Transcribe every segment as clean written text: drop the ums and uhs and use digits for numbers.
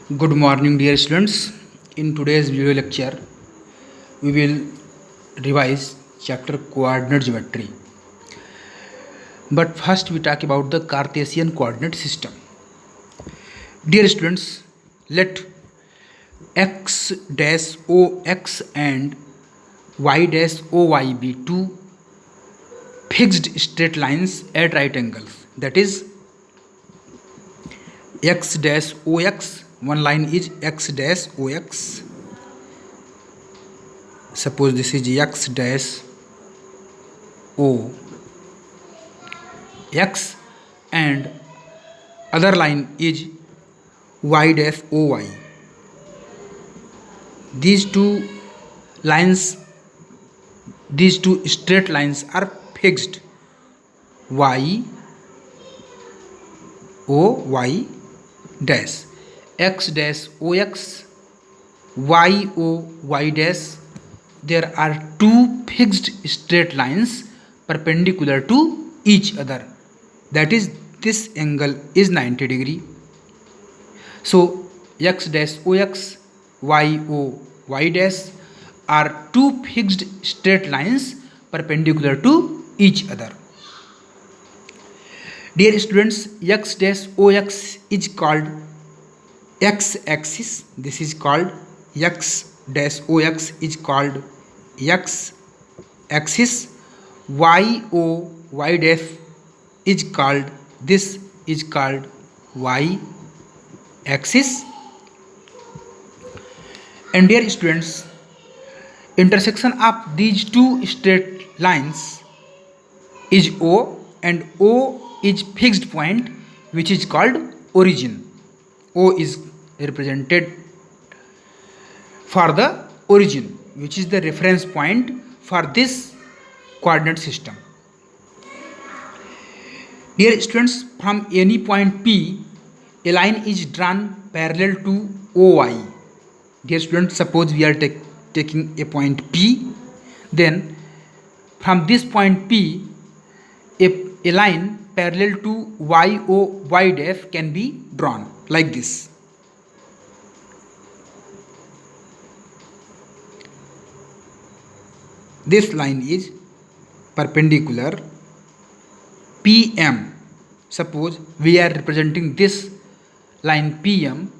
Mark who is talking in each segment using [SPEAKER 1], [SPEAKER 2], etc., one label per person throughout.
[SPEAKER 1] Good morning, dear students. In today's video lecture, we will revise chapter coordinate geometry. But first, we talk about the Cartesian coordinate system. Dear students, let x dash ox and y dash oy be two fixed straight lines at right angles. That is, x dash ox, one line is x dash ox. Suppose this is x dash o x and other line is y dash oy. These two lines, these two straight lines are fixed, y o y dash, x dash ox, y o y dash. There are two fixed straight lines perpendicular to each other. That is, this angle is 90 degree. So x dash ox, y o y dash are two fixed straight lines perpendicular to each other. Dear students, x dash ox is called x axis. This is called x dash ox is called x axis. Y o y dash is called, this is called y axis. And dear students, intersection of these two straight lines is O, and O is fixed point which is called origin. O is represented for the origin, which is the reference point for this coordinate system. Dear students, from any point P, a line is drawn parallel to OY. Dear students, suppose we are taking a point P, then from this point P, a line parallel to y dash can be drawn like this. This line is perpendicular PM. Suppose we are representing this line PM.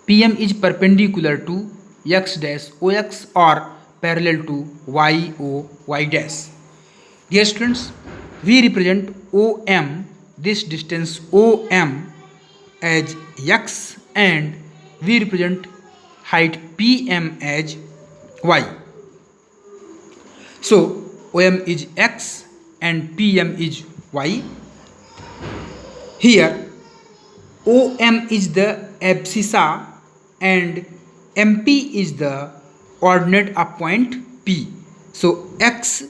[SPEAKER 1] PM is perpendicular to x dash ox or parallel to y o y dash. Dear students, we represent OM, this distance OM, as x, and we represent height PM as y. So OM is x and PM is y. Here OM is the abscissa and MP is the ordinate of point P. So x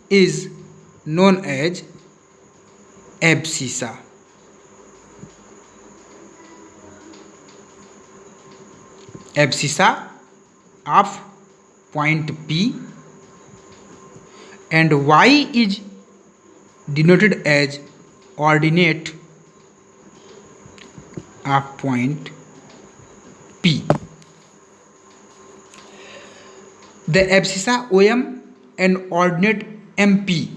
[SPEAKER 1] is known as abscissa. Abscissa of point P, and y is denoted as ordinate of point P. The abscissa OM and ordinate MP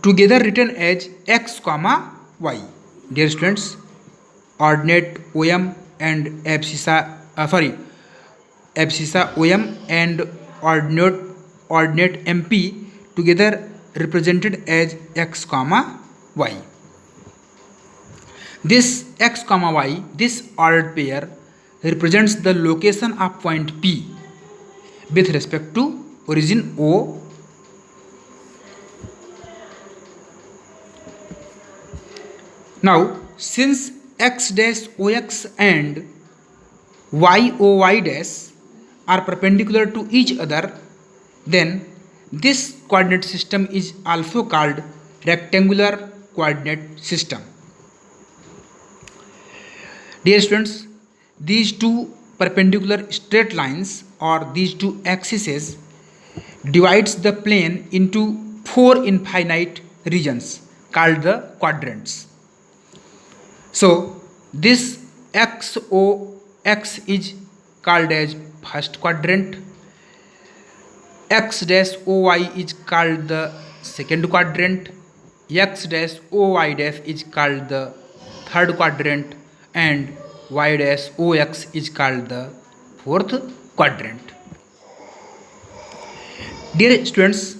[SPEAKER 1] together written as x comma y. Dear students, ordinate OM and abscissa OM and ordinate MP together represented as x comma y. This x comma y, this ordered pair, represents the location of point P with respect to origin O. Now, since x dash ox and y o y dash are perpendicular to each other, then this coordinate system is also called rectangular coordinate system. Dear students, these two perpendicular straight lines or these two axes divides the plane into four infinite regions called the quadrants. So this xox is called as first quadrant, x dash oy is called the second quadrant, x dash oy dash is called the third quadrant, and y dash ox is called the fourth quadrant. Dear students,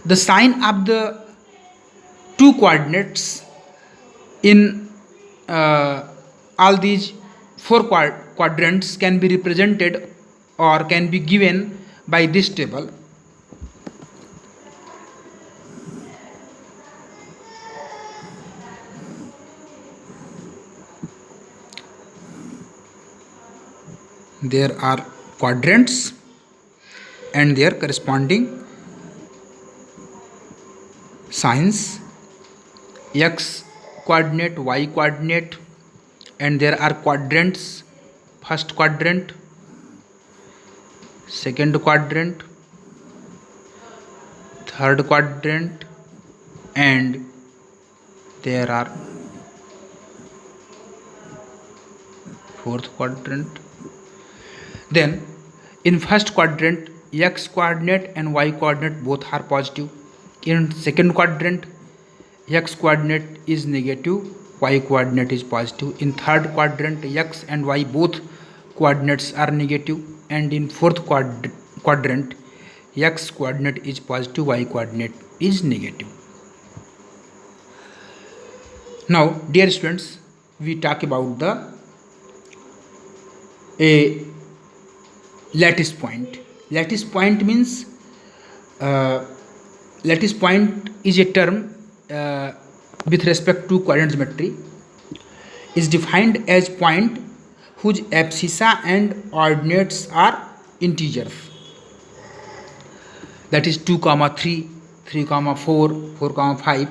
[SPEAKER 1] the sign of the two coordinates in all these four quadrants can be represented or can be given by this table. There are quadrants and their corresponding signs, x coordinate, y coordinate, and there are quadrants: first quadrant, second quadrant, third quadrant, and there are fourth quadrant. Then in first quadrant, x coordinate and y coordinate both are positive. In second quadrant, x coordinate is negative, y coordinate is positive. In third quadrant, x and y both coordinates are negative, and in fourth quadrant, x coordinate is positive, y coordinate is negative. Now dear students, we talk about the a lattice point. Lattice point means lattice point is a term with respect to coordinate geometry, is defined as point whose abscissa and ordinates are integers, that is 2, 3, 3, 4, 4, 5.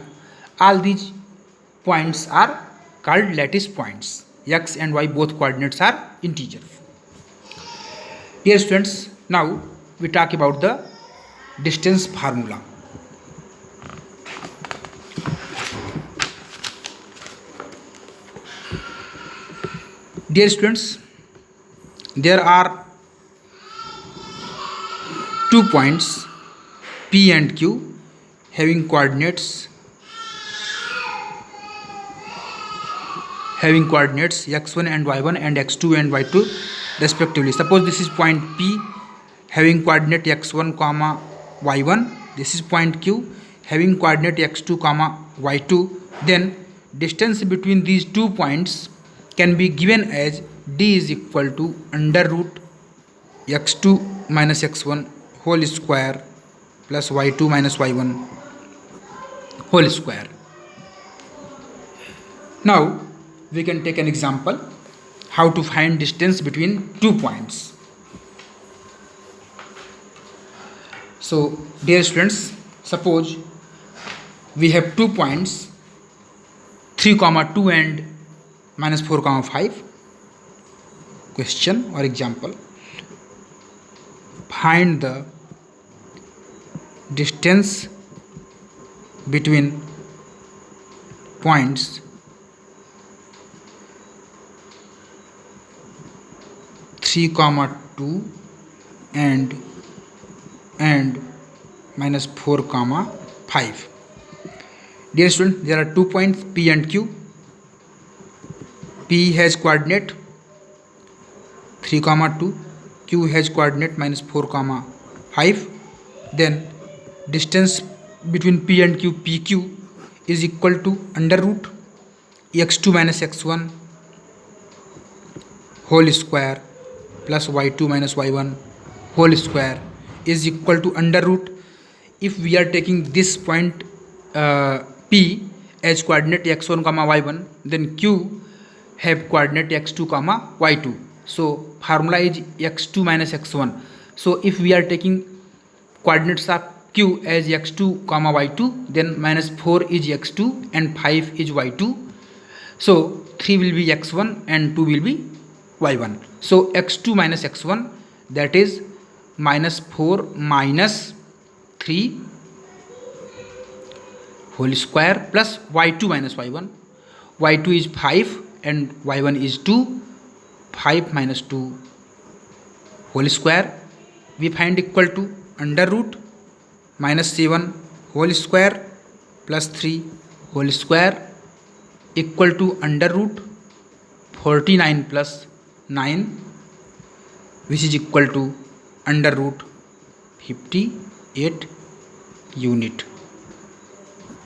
[SPEAKER 1] All these points are called lattice points. X and y both coordinates are integers. Dear students, now we talk about the distance formula. Dear students, there are two points P and Q having coordinates x1 and y1 and x2 and y2 respectively. Suppose this is point P having coordinate x1 comma y1. This is point Q having coordinate x2 comma y2. Then distance between these 2 points can be given as d is equal to under root x2 minus x1 whole square plus y2 minus y1 whole square. Now we can take an example how to find distance between 2 points. So dear students, suppose we have 2 points 3, 2 and minus 4, 5. Question or example: find the distance between points 3, 2 and minus 4, 5. Dear student, there are 2 points P and Q. P has coordinate 3, 2. Q has coordinate minus 4, 5. Then distance between P and Q, PQ, is equal to under root x2 minus x1 whole square plus y2 minus y1 whole square is equal to under root. If we are taking this point P as coordinate x1 y1, then Q have coordinate x2 y2. So formula is x2 minus x1. So if we are taking coordinates of Q as x2 y2, then minus 4 is x2 and 5 is y2. So 3 will be x1 and 2 will be y1. So x2 minus x1, that is minus 4 minus 3 whole square plus y2 minus y1 y2 is 5 and y1 is 2. 5 minus 2 whole square we find equal to under root minus 7 whole square plus 3 whole square equal to under root 49 plus 9, which is equal to under root 58 unit.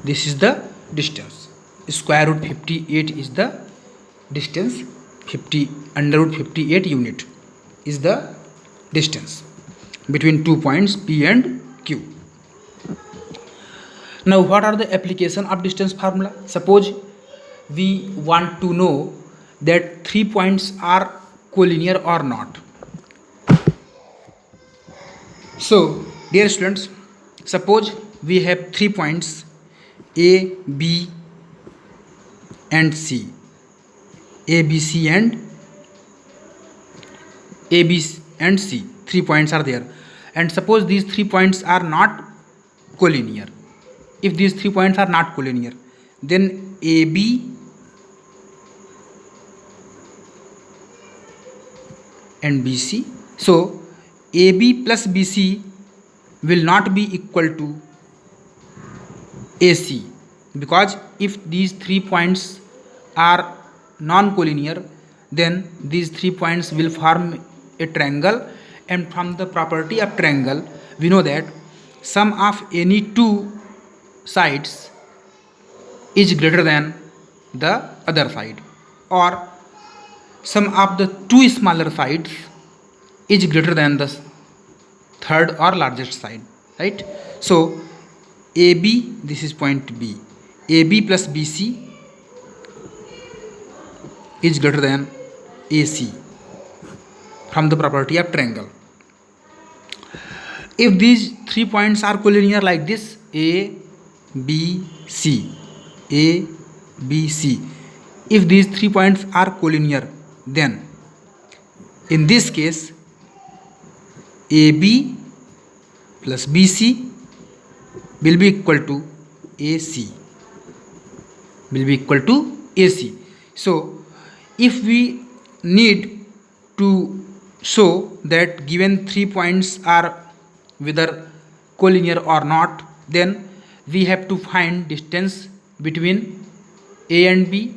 [SPEAKER 1] This is the distance. Square root 58 is the distance. Under root 58 unit is the distance between 2 points P and Q. Now what are the application of distance formula? Suppose we want to know that 3 points are collinear or not. So dear students, suppose we have 3 points A, B and C. A, B, C and A, B and C. 3 points are there. And suppose these 3 points are not collinear. If these 3 points are not collinear, then AB and BC. So AB plus BC will not be equal to AC, because if these 3 points are non-collinear, then these 3 points will form a triangle, and from the property of triangle we know that sum of any two sides is greater than the other side, or sum of the two smaller sides is greater than the third or largest side, right? So AB, this is point B, AB plus BC is greater than AC from the property of triangle. If these 3 points are collinear like this, A, B, C, A, B, C, if these 3 points are collinear, then in this case AB plus BC will be equal to AC, will be equal to AC. So if we need to show that given 3 points are whether collinear or not, then we have to find distance between A and B,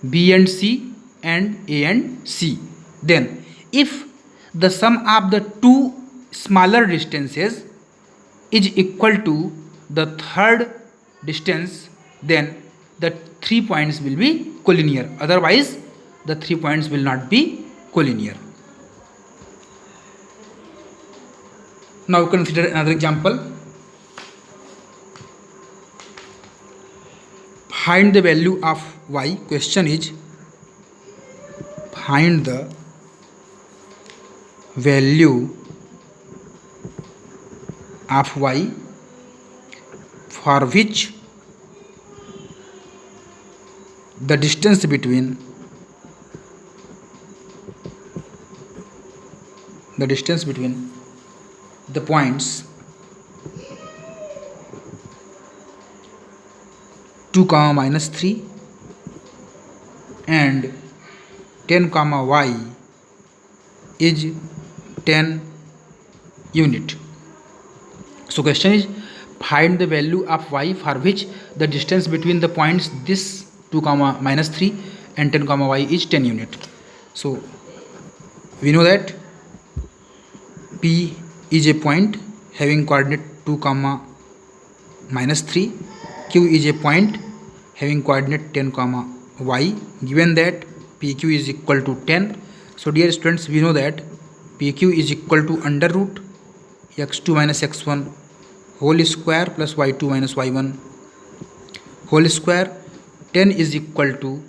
[SPEAKER 1] B and C, and A and C. Then if the sum of the two smaller distances is equal to the third distance, then the 3 points will be collinear. Otherwise the 3 points will not be collinear. Now consider another example. Find the value of y. Question is, find the value of y for which the distance between the points 2, minus 3 and 10, y is 10 unit. So question is, find the value of y for which the distance between the points this 2, minus 3 and 10, y is 10 unit. So we know that P is a point having coordinate 2, minus 3. Q is a point having coordinate 10, y. Given that PQ is equal to 10. So dear students, we know that PQ is equal to under root x2 minus x1 whole square plus y2 minus y1 whole square. 10 is equal to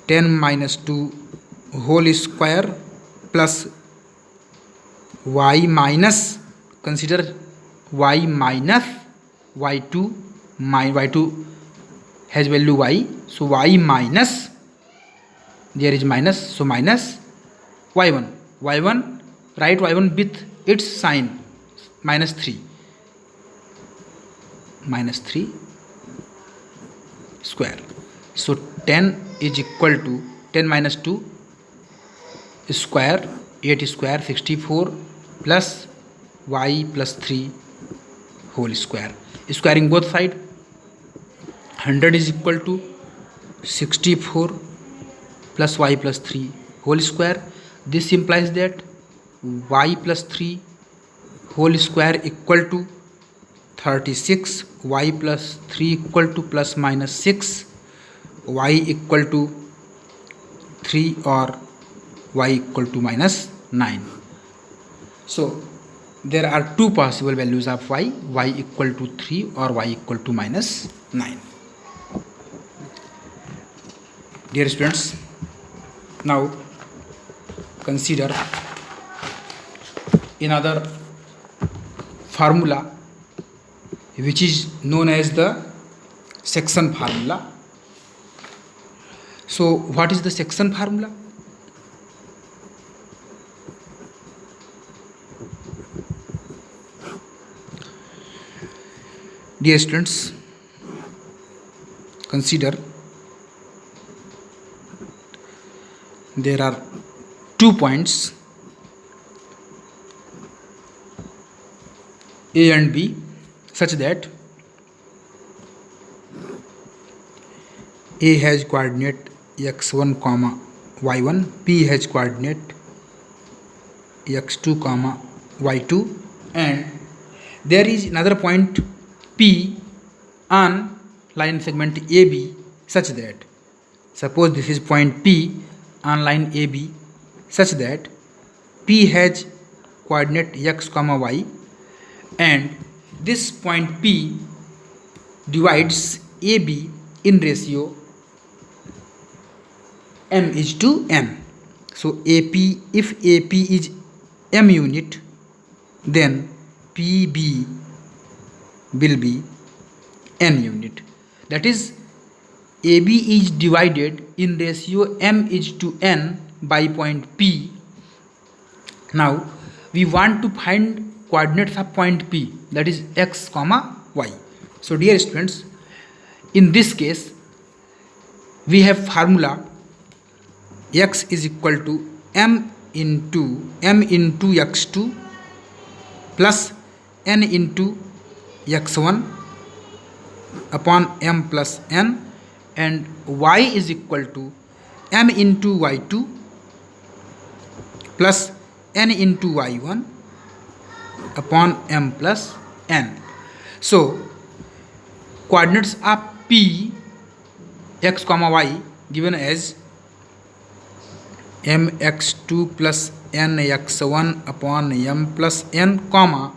[SPEAKER 1] 10 minus 2 whole square plus y minus, consider y minus y2, y2 has value y, so y minus, there is minus, so minus y1, write y1 with its sign minus 3 square. So 10 is equal to 10 minus 2 square, 8 square 64 plus y plus 3 whole square. Squaring both side, 100 is equal to 64 plus y plus 3 whole square. This implies that y plus 3 whole square equal to 36, y plus 3 equal to plus minus 6, y equal to 3 or y equal to minus 9. So there are two possible values of y equal to 3 or y equal to minus 9. Dear students, now consider another formula which is known as the section formula. So what is the section formula? Dear students, consider there are 2 points A and B such that A has coordinate x1 comma y1, B has coordinate x2 comma y2, and there is another point P on line segment AB such that, suppose this is point P on line AB such that P has coordinate x comma y, and this point P divides AB in ratio m is to n. So AP, if AP is m unit, then PB will be n unit. That is, AB is divided in ratio m is to n by point P. Now we want to find coordinates of point P, that is x comma y. So dear students, in this case we have formula x is equal to m into x2 plus n into x1 upon m plus n, and y is equal to m into y2 plus n into y1 upon m plus n. So coordinates of P x comma y given as mx2 plus nx1 upon m plus n, comma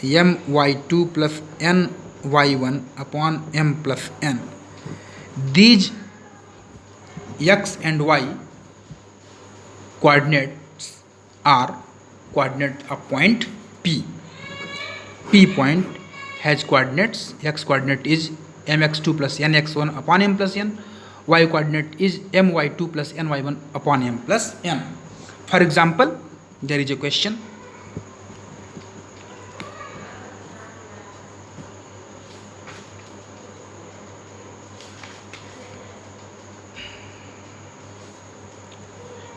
[SPEAKER 1] my2 plus ny1 upon m plus n. These x and y coordinates are coordinate of point P. P point has coordinates, x coordinate is mx2 plus nx1 upon m plus n, y coordinate is my2 plus ny1 upon m plus n. For example, there is a question.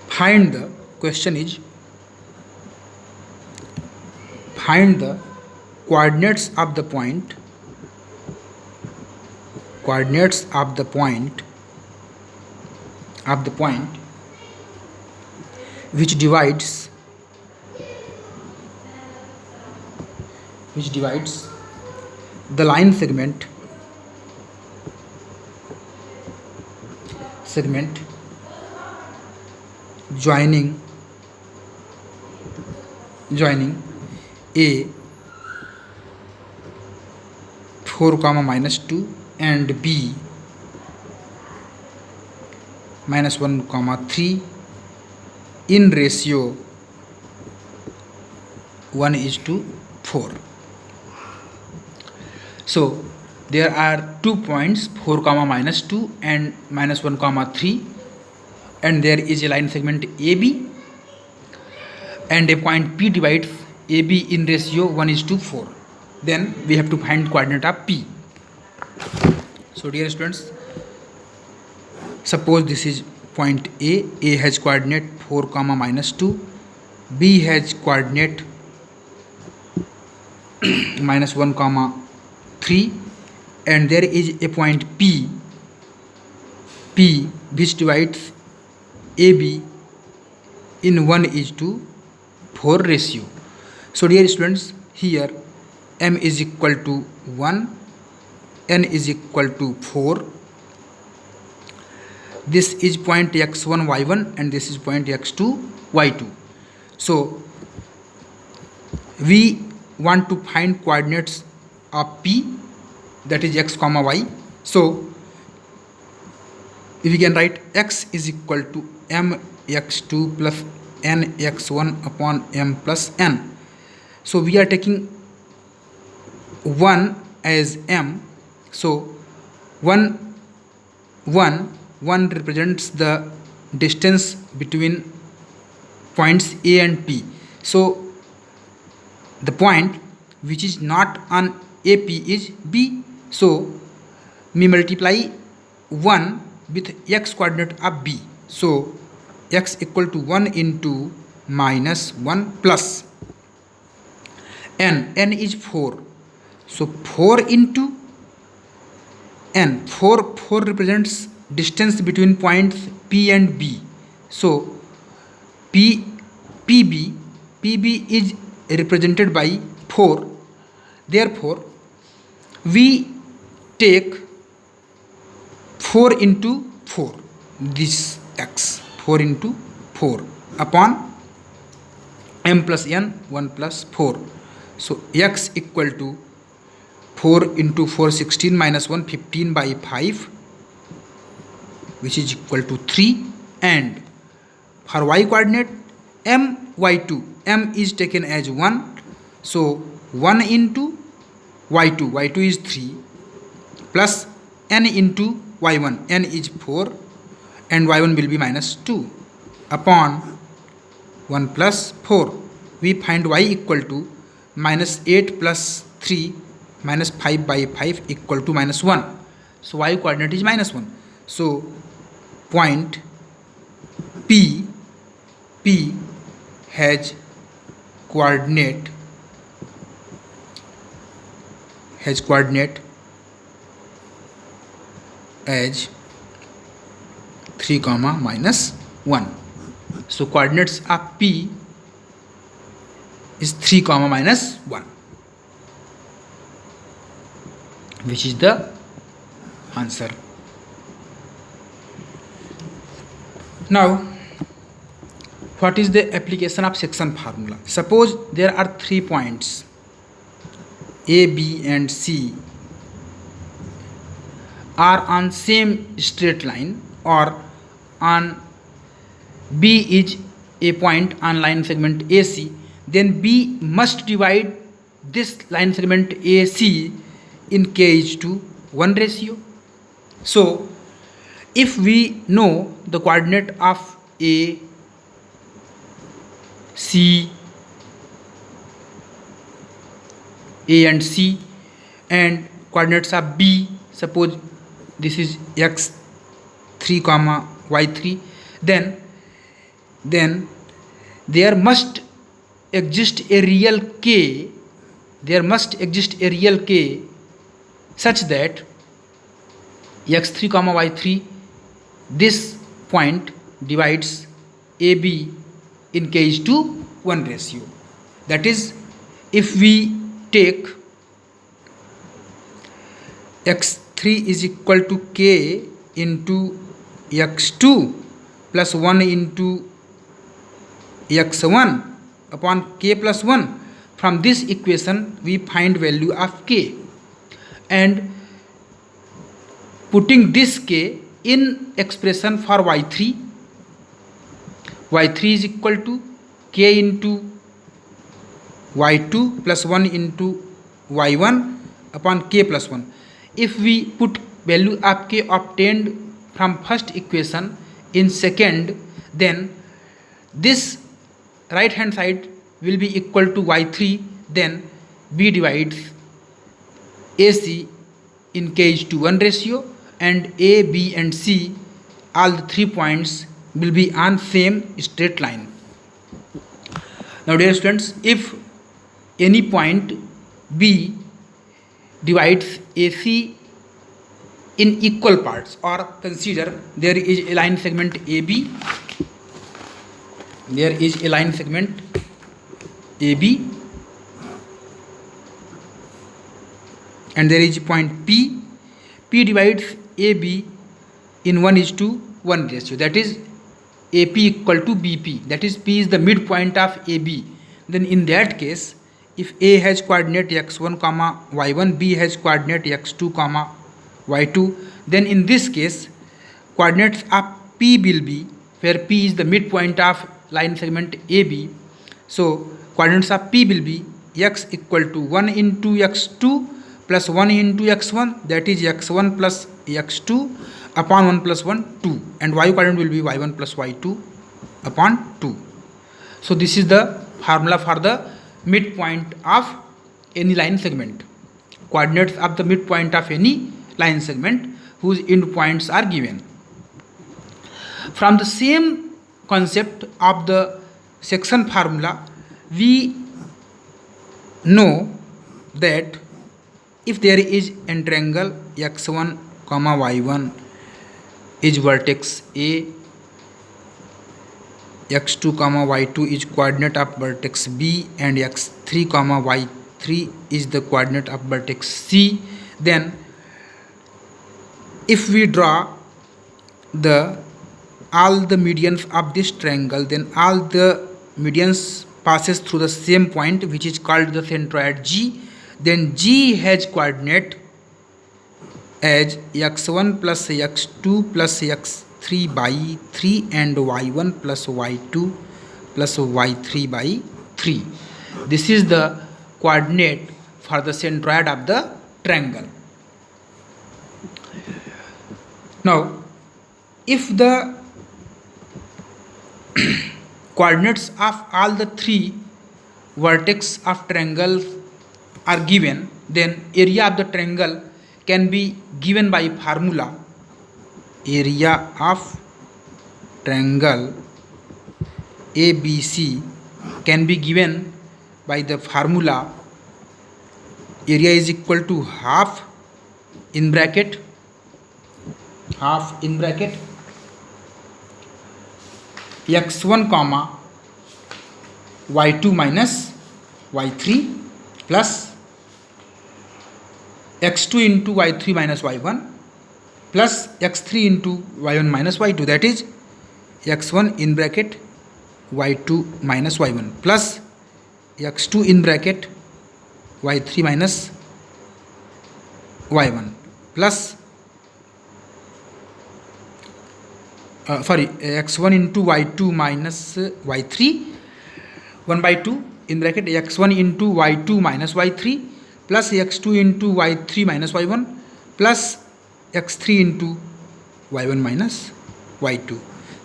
[SPEAKER 1] Find the coordinates of the point which divides the line segment joining A 4 comma minus 2 and B minus 1 comma 3 in ratio 1 is to 4. So there are 2 points 4 comma minus 2 and minus 1 comma 3, and there is a line segment AB, and a point P divides AB in ratio 1 is to 4. Then we have to find coordinate of P. So dear students, Suppose this is point A. A has coordinate 4 comma minus 2, B has coordinate minus 1 comma 3, and there is a point P which divides AB in 1:4 ratio. So dear students, here m is equal to 1, n is equal to 4. This is point x1 y1 and this is point x2 y2. So we want to find coordinates of P, that is x comma y. So we can write x is equal to mx2 plus nx1 upon m plus n. So we are taking 1 as m. So 1 represents the distance between points A and P. So the point which is not on AP is B. So we multiply 1 with x coordinate of B. So x equal to 1 into minus 1 plus n is 4. So 4 into n, 4 represents distance between points P and B. So PB is represented by 4. Therefore we take 4 into 4, this x, 4 into 4 upon m plus n, 1 plus 4. So x equal to 4 into 4, 16 minus 1, 15 by 5, which is equal to 3. And for y coordinate y2, m is taken as 1. So 1 into y2 is 3 plus n into y1, n is 4 and y1 will be minus 2 upon 1 plus 4. We find y equal to minus 8 plus 3 minus 5 by 5 equal to minus 1. So y coordinate is minus 1. So point P has coordinate as 3 comma minus 1. So coordinates of P is 3 comma minus 1, which is the answer. Now what is the application of section formula? Suppose there are 3 points A, B and C are on same straight line, or on B is a point on line segment AC, then B must divide this line segment AC in k:1 ratio. So if we know the coordinate of A, and C and coordinates of B, suppose this is x3 comma y3, then there must exist a real k, such that x3 comma y3, this point divides AB in k:1 ratio. That is, if we take x3 is equal to k into x2 plus 1 into x1 upon k plus 1, from this equation we find value of k, and putting this k in expression for y3 is equal to k into y2 plus 1 into y1 upon k plus 1. If we put value of k obtained from first equation in second, then this right hand side will be equal to y3, then B divides AC in k:1 ratio, and A, B and C all the 3 points will be on same straight line. Now dear students, if any point B divides AC in equal parts, or consider there is a line segment AB, there is a line segment AB, and there is a point P. P divides AB in 1:1 ratio, that is AP equal to BP, that is P is the midpoint of AB. Then in that case, if A has coordinate x1 comma y1, B has coordinate x2 comma y2, then in this case coordinates of P will be, where P is the midpoint of line segment AB, so coordinates of P will be x equal to 1 into x2 plus 1 into x1, that is x1 plus x2 upon 1 plus 1, 2, and y coordinate will be y1 plus y2 upon 2. So this is the formula for the midpoint of any line segment. Coordinates of the midpoint of any line segment whose endpoints are given. From the same concept of the section formula, we know that if there is a triangle x1 comma y1 is vertex A, x2 comma y2 is coordinate of vertex B, and x3 comma y3 is the coordinate of vertex C, then if we draw all the medians of this triangle, then all the medians passes through the same point, which is called the centroid G. Then G has coordinate as x1 plus x2 plus x3 by 3 and y1 plus y2 plus y3 by 3. This is the coordinate for the centroid of the triangle. Now, if the coordinates of all the 3 vertex of triangle are given, then area of the triangle can be given by formula. Area of triangle ABC can be given by the formula area is equal to half in bracket x1 comma y2 minus y3 plus x2 into y3 minus y1 plus x3 into y1 minus y2, that is x1 in bracket y2 minus y1 plus x2 in bracket y3 minus y1 plus x1 into y2 minus y3 1 by 2 in bracket x1 into y2 minus y3 plus x2 into y3 minus y1 plus x3 into y1 minus y2.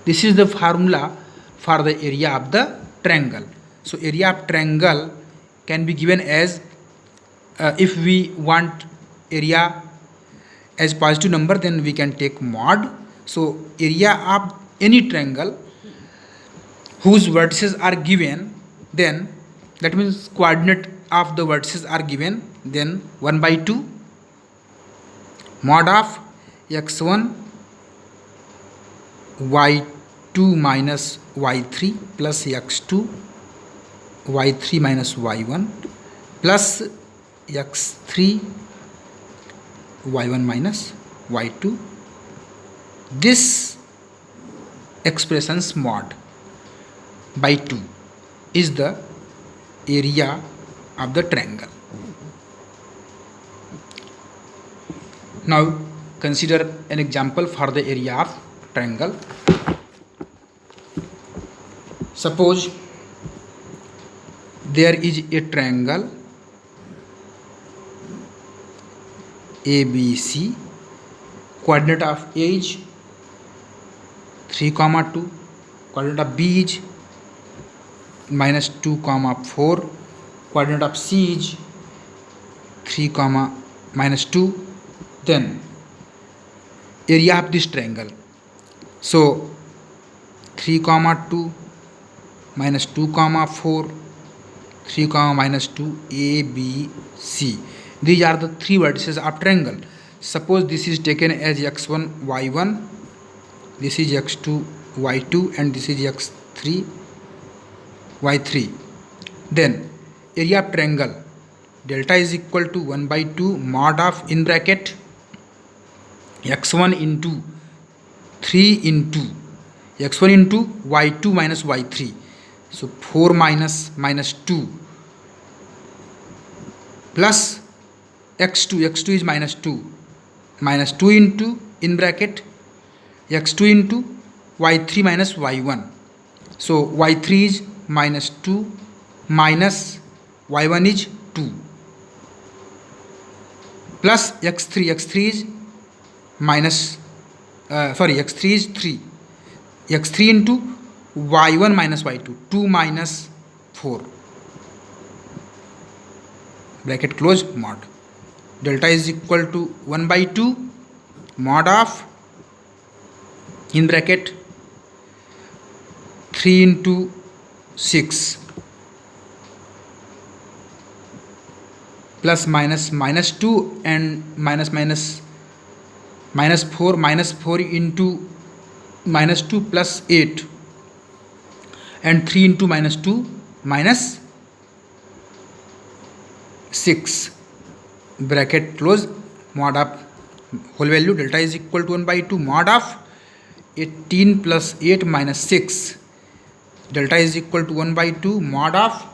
[SPEAKER 1] This is the formula for the area of the triangle. So area of triangle can be given as if we want area as positive number, then we can take mod. So area of any triangle whose vertices are given, then that means coordinate of the vertices are given, then 1 by 2 mod of x1 y2 minus y3 plus x2 y3 minus y1 plus x3 y1 minus y2. This expression's mod by 2 is the area of the triangle. Now consider an example for the area of triangle. Suppose there is a triangle ABC, coordinate of A is 3, 2, coordinate of B is minus 2, 4, coordinate of C is 3, minus 2. Then area of this triangle. So 3 comma 2 minus 2 comma 4, 3 comma minus 2, a b c. These are the three vertices of triangle. Suppose this is taken as x1 y1, this is x2 y2, and this is x3 y3. Then area of triangle delta is equal to 1 by 2 mod of in bracket x1 into 3 into x1 into y2 minus y3. So 4 minus 2 plus x2 is minus 2 into in bracket x2 into y3 minus y1. So y3 is minus 2 minus y1 is 2 plus x3 is minus x3 is 3, x3 into y1 minus y2, 2 minus 4, bracket close, mod delta is equal to 1 by 2 mod of in bracket 3 into 6 plus minus 2 and minus 4 into minus 2 plus 8 and 3 into minus 2 minus 6, bracket close, mod of whole value delta is equal to 1 by 2 mod of 18 plus 8 minus 6, delta is equal to 1 by 2 mod of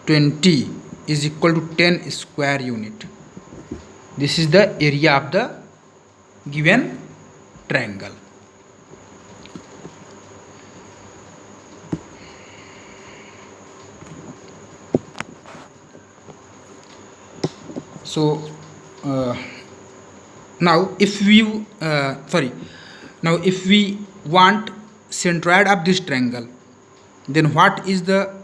[SPEAKER 1] 20 is equal to 10 square unit. This is the area of the given triangle. So now if we want centroid of this triangle, then what is the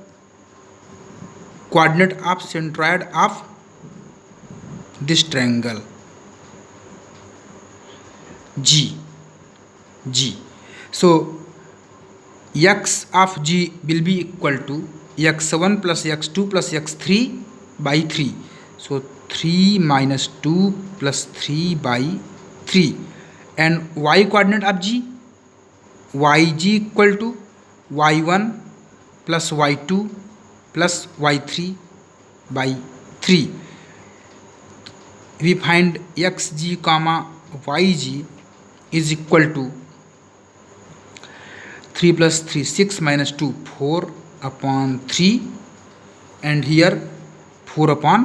[SPEAKER 1] coordinate of centroid of this triangle? G. So x of G will be equal to x1 plus x2 plus x3 by 3. So 3 minus 2 plus 3 by 3. And y coordinate of G, yg equal to y1 plus y2 plus y3 by 3. We find xg comma yg is equal to 3 plus 3 6 minus 2 4 upon 3, and here 4 upon